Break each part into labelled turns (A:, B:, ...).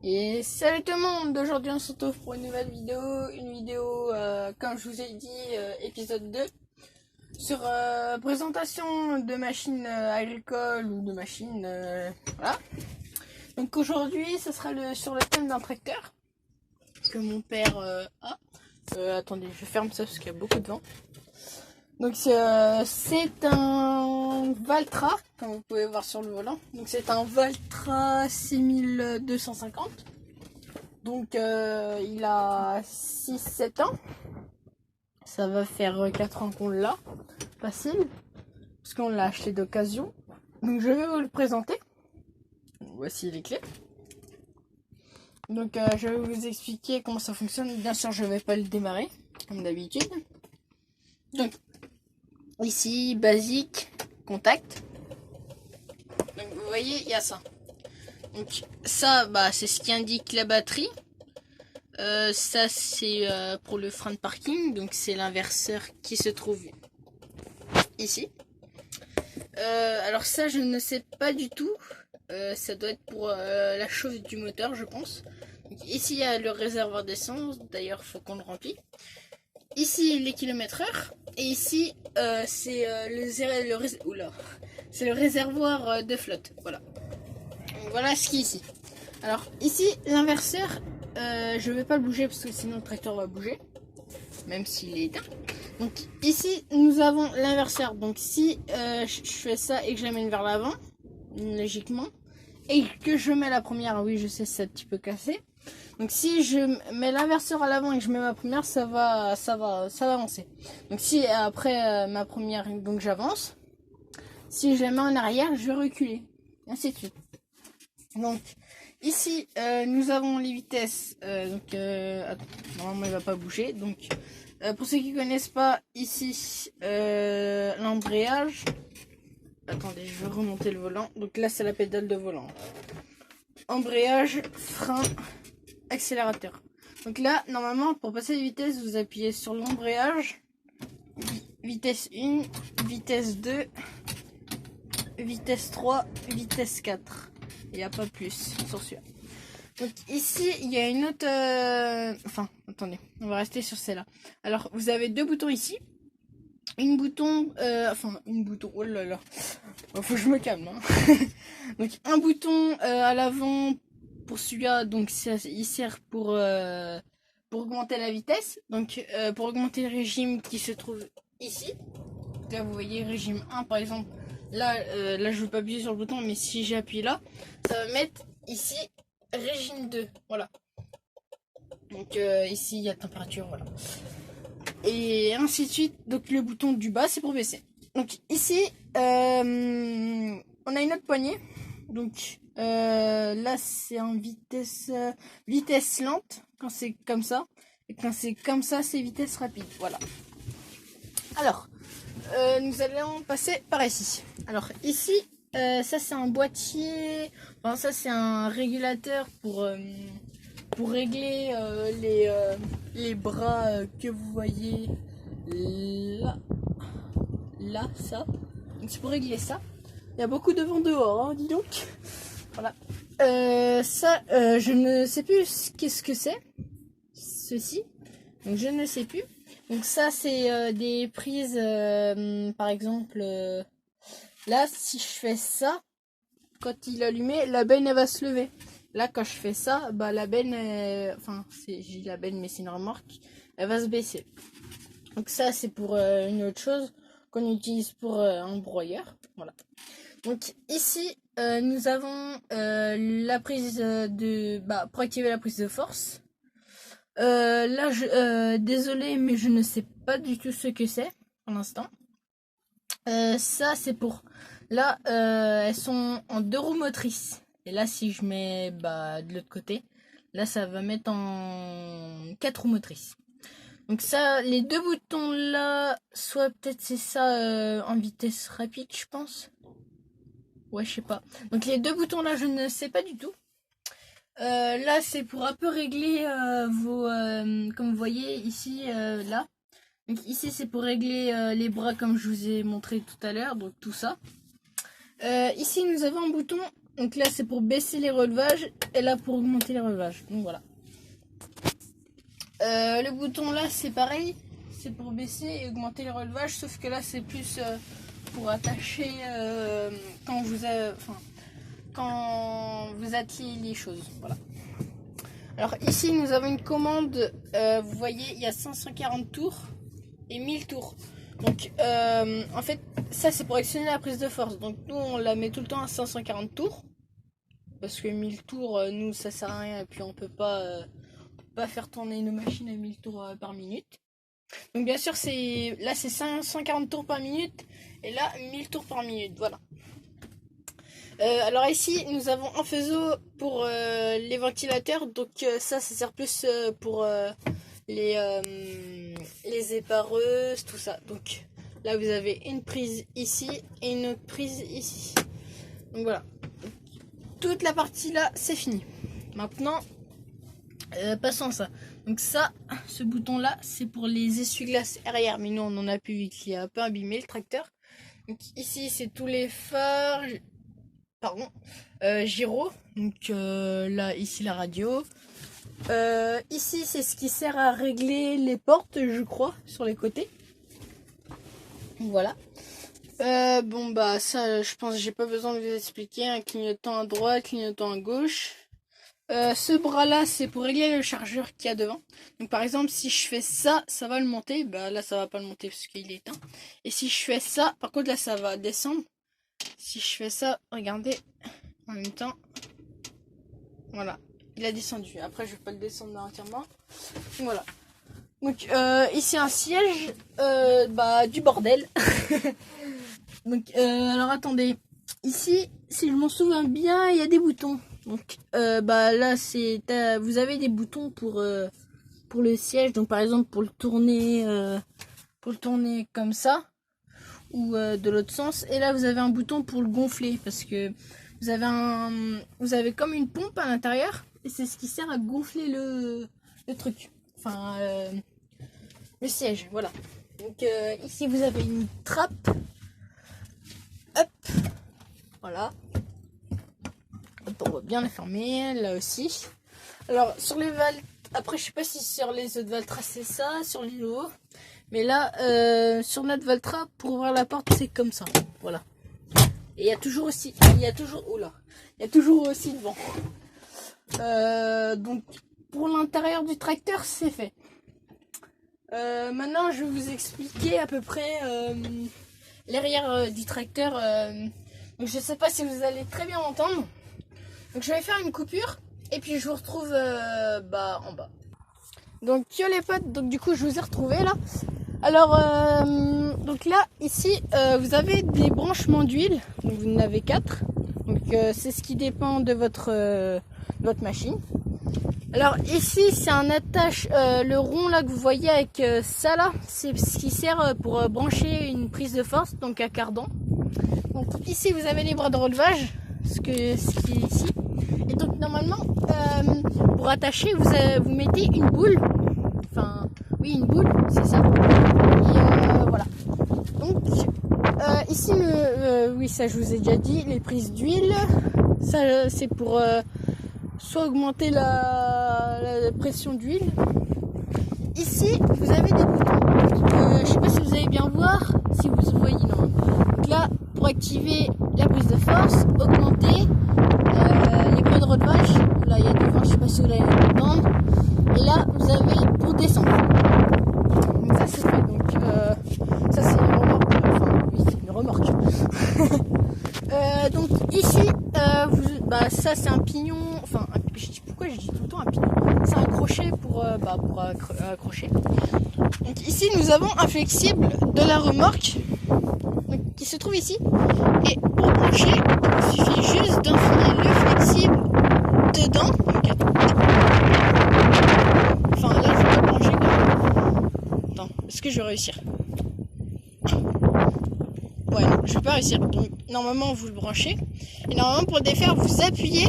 A: Et salut tout le monde, aujourd'hui on se retrouve pour une nouvelle vidéo, comme je vous ai dit, épisode 2, sur présentation de machines agricoles ou de machines, voilà. Donc aujourd'hui ce sera sur le thème d'un tracteur que mon père a. Attendez, je ferme ça parce qu'il y a beaucoup de vent. Donc c'est un Valtra, comme vous pouvez voir sur le volant. Donc c'est un Valtra 6250. Donc il a 6-7 ans. Ça va faire 4 ans qu'on l'a. Facile. Parce qu'on l'a acheté d'occasion. Donc je vais vous le présenter. Voici les clés. Donc je vais vous expliquer comment ça fonctionne. Bien sûr je ne vais pas le démarrer, comme d'habitude. Donc ici, basique, contact. Donc vous voyez, il y a ça. Donc ça, c'est ce qui indique la batterie. Ça c'est pour le frein de parking. Donc c'est l'inverseur qui se trouve ici. Alors ça je ne sais pas du tout. Ça doit être pour la chauffe du moteur, je pense. Donc, ici il y a le réservoir d'essence. D'ailleurs il faut qu'on le remplisse. Ici les kilomètres/heure. Et ici c'est le réservoir de flotte. Voilà. Donc, voilà ce qui est ici. Alors ici l'inverseur, je vais pas le bouger parce que sinon le tracteur va bouger, même s'il est éteint. Donc ici nous avons l'inverseur. Donc si je fais ça et que je l'amène vers l'avant, logiquement, et que je mets la première, oui je sais c'est un petit peu cassé. Donc si je mets l'inverseur à l'avant et que je mets ma première, ça va avancer. Donc si après ma première, donc j'avance. Si je la mets en arrière, je vais reculer. Ainsi de suite. Donc ici nous avons les vitesses. Attends, normalement il va pas bouger. Donc pour ceux qui connaissent pas, ici l'embrayage. Attendez, je vais remonter le volant. Donc là c'est la pédale de volant. Embrayage, frein, accélérateur. Donc là, normalement, pour passer les vitesses, vous appuyez sur l'embrayage. Vitesse 1, vitesse 2, vitesse 3, vitesse 4. Il n'y a pas plus sur celui-là. Donc ici, il y a une autre... attendez, on va rester sur celle-là. Alors, vous avez deux boutons ici. Une bouton... oh là là. Faut que je me calme. Hein. Donc, un bouton à l'avant... Pour celui-là, donc il sert pour augmenter la vitesse. Donc pour augmenter le régime qui se trouve ici. Là vous voyez régime 1 par exemple. Là je ne veux pas appuyer sur le bouton, mais si j'appuie là, ça va mettre ici régime 2. Voilà. Donc ici il y a température, voilà. Et ainsi de suite. Donc le bouton du bas c'est pour baisser. Donc ici on a une autre poignée. Donc là c'est en vitesse lente quand c'est comme ça, et quand c'est comme ça c'est vitesse rapide. Voilà. Alors nous allons passer par ici. Alors ici ça c'est un boîtier, enfin ça c'est un régulateur pour régler les bras que vous voyez là ça. Donc c'est pour régler ça. Il y a beaucoup de vent dehors, hein, dis donc. Voilà. Je ne sais plus qu'est-ce que c'est. Ceci. Donc je ne sais plus. Donc ça c'est des prises, par exemple, là si je fais ça, quand il est allumé, la benne elle va se lever. Là quand je fais ça, la benne, j'ai dit la benne mais c'est une remorque, elle va se baisser. Donc ça c'est pour une autre chose qu'on utilise pour un broyeur. Voilà. Donc ici nous avons la prise pour activer la prise de force. Là désolé mais je ne sais pas du tout ce que c'est pour l'instant. Ça c'est pour là elles sont en 2 roues motrices. Et là si je mets de l'autre côté, là ça va mettre en 4 roues motrices. Donc ça, les deux boutons là, soit peut-être c'est ça en vitesse rapide je pense. Ouais, je sais pas. Donc les deux boutons là, je ne sais pas du tout. Là, c'est pour un peu régler comme vous voyez ici, là. Donc ici, c'est pour régler les bras comme je vous ai montré tout à l'heure. Donc tout ça. Ici, nous avons un bouton Donc là, c'est pour baisser les relevages et là pour augmenter les relevages. Donc voilà. Le bouton là, c'est pareil. C'est pour baisser et augmenter les relevages. Sauf que là, c'est plus pour attacher quand vous attelez les choses. Voilà. Alors ici, nous avons une commande. Vous voyez, il y a 540 tours et 1000 tours. Donc en fait, ça c'est pour actionner la prise de force. Donc nous, on la met tout le temps à 540 tours. Parce que 1000 tours, nous, ça sert à rien. Et puis on peut pas faire tourner nos machines à 1000 tours par minute. Donc bien sûr, là c'est 540 tours par minute. Et là, 1000 tours par minute. Voilà. Alors ici, nous avons un faisceau pour les ventilateurs. Donc ça sert plus pour les épareuses, tout ça. Donc là, vous avez une prise ici et une autre prise ici. Donc voilà. Toute la partie là, c'est fini. Maintenant, passons à ça. Donc ça, ce bouton là, c'est pour les essuie-glaces arrière. Mais nous, on en a plus vu qu'il a un peu abîmé le tracteur. Donc ici, c'est tous les phares. Gyro. Donc là, ici la radio. Ici, c'est ce qui sert à régler les portes, je crois, sur les côtés. Voilà. Bon bah ça, je pense que j'ai pas besoin de vous expliquer. Un clignotant à droite, clignotant à gauche. Ce bras là, c'est pour régler le chargeur qu'il y a devant. Donc par exemple, si je fais ça, ça va le monter. Bah là, ça va pas le monter parce qu'il est éteint. Et si je fais ça, par contre là, ça va descendre. Si je fais ça, regardez, en même temps, voilà, il a descendu. Après, je vais pas le descendre entièrement. Voilà. Donc ici un siège, du bordel. Donc alors attendez, ici, si je m'en souviens bien, il y a des boutons. Donc là, vous avez des boutons pour le siège. Donc par exemple pour le tourner comme ça. Ou de l'autre sens, et là vous avez un bouton pour le gonfler parce que vous avez comme une pompe à l'intérieur et c'est ce qui sert à gonfler le truc, enfin le siège. Voilà. Donc ici vous avez une trappe, hop, voilà. Hop, on va bien la fermer là aussi. Alors sur les valves, après je sais pas si sur les autres Valtra c'est ça, sur les nouveaux. Mais là, sur notre Valtra, pour ouvrir la porte, c'est comme ça. Voilà. Et il y a toujours aussi devant. Donc, pour l'intérieur du tracteur, c'est fait. Maintenant, je vais vous expliquer à peu près l'arrière du tracteur. Donc, je sais pas si vous allez très bien m'entendre. Donc, je vais faire une coupure. Et puis, je vous retrouve en bas. Donc, yo les potes, donc du coup, je vous ai retrouvé là. Alors, donc là, ici, vous avez des branchements d'huile. Donc, vous en avez 4. Donc, c'est ce qui dépend de votre machine. Alors, ici, c'est un attache. Le rond là que vous voyez avec ça là, c'est ce qui sert pour brancher une prise de force, donc un cardan. Donc, ici, vous avez les bras de relevage, ce qui est ici. Et donc, normalement, pour attacher, vous mettez une boule. Enfin, oui, une boule, c'est ça. Et voilà. Donc, ici, oui, ça je vous ai déjà dit, les prises d'huile, ça c'est pour soit augmenter la pression d'huile. Ici, vous avez des boutons. Je sais pas si vous allez bien voir, si vous voyez, non. Donc là, pour activer la prise de force, augmenter les points de relevage. Là, il y a devant, je sais pas si vous allez entendre. Et là, vous avez pour descendre. Donc ça, c'est fait. Donc ça, c'est une remorque. Enfin, oui, c'est une remorque. Donc ici, ça, c'est un pignon. Enfin, pourquoi je dis tout le temps un pignon? C'est un crochet pour accrocher. Donc ici, nous avons un flexible de la remorque qui se trouve ici. Et pour brancher, il suffit juste d'enfiler le flexible dedans. Enfin, là, je vais brancher quand même. Attends, est-ce que je vais réussir? Ouais, non, je vais pas réussir. Donc, normalement, vous le branchez. Et normalement, pour le défaire, vous appuyez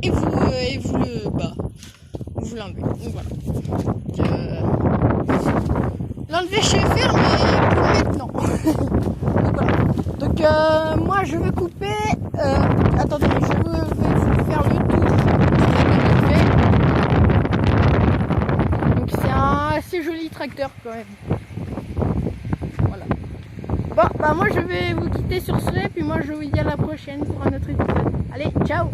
A: et vous l'enlevez. Donc, voilà. L'enlever, je sais faire, mais pour le mettre, non. Donc, voilà. Donc, moi, je vais couper. Attendez, je vais tracteur quand même. Voilà. Bon, bah moi je vais vous quitter sur ce, puis moi je vous dis à la prochaine pour un autre épisode. Allez, ciao!